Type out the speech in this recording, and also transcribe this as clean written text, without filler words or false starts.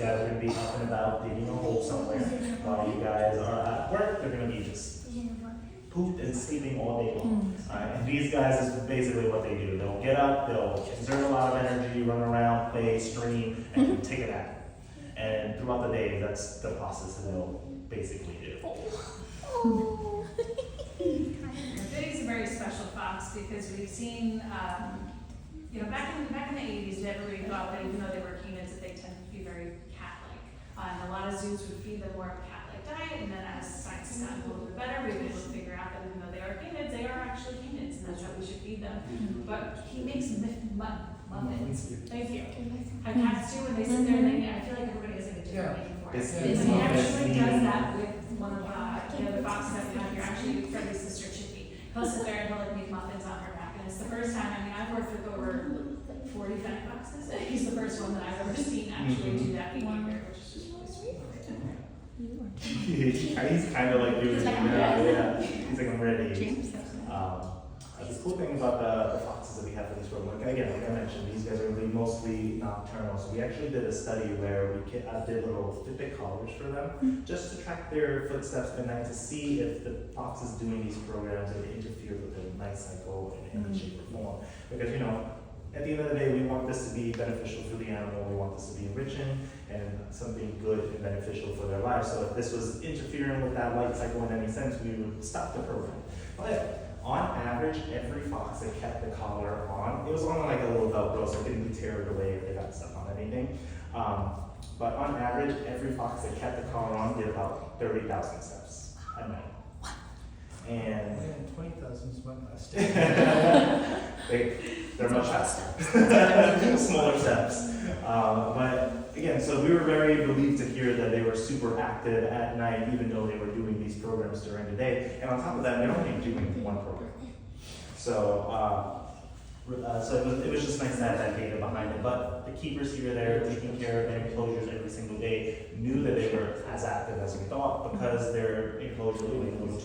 guys are going to be up and about digging a hole somewhere. While you guys are at work, they're going to be just pooped and sleeping all day long. And these guys is basically what they do. They'll get up, they'll exert a lot of energy, run around, play, stream, and take a nap. And throughout the day, that's the process that they'll basically do. Fennec's a very special fox because we've seen, back in the 80s, everybody thought that even though they were canids, that they tend to be very cat-like. And a lot of zoos would feed them more of a cat-like diet, and then as science has gotten a little bit better, we've been able to figure out that even though they are canids, they are actually canids, and that's what we should feed them. But he makes muffins. Thank you. How cats do when they sit there and I feel like everybody has like a different name for it. He actually does that with one of the other foxes that we have here, actually Freddie's sister Chippy. He'll sit there and he'll like make muffins on her back, and it's the first time, I've worked with over 40 Fennec foxes, and he's the first one that I've ever seen actually do that behavior, which is just really sweet. He's kind of like doing it. Yeah. He's like, I'm ready. The cool thing about the foxes that we have for this program, like I mentioned, these guys are going to be mostly nocturnal. So we actually did a study where we did little Fitbit collars for them, just to track their footsteps at night to see if the foxes doing these programs would interfere with their night cycle in any shape or form. Because at the end of the day, we want this to be beneficial for the animal. We want this to be enriching and something good and beneficial for their lives. So if this was interfering with that light cycle in any sense, we would stop the program. But on average, every fox that kept the collar on, it was on like a little Velcro, so it didn't be teared away if they got stuck on anything. But on average, every fox that kept the collar on did about 30,000 steps at night. And 20,000 is my last. They're much faster. Smaller steps. But again, so we were very relieved to hear that they were super active at night, even though they were doing these programs during the day. And on top of that, they're only doing one program. So, it was just nice to have that data behind it. But the keepers here, there, taking care of their enclosures every single day, knew that they were as active as we thought because their enclosure was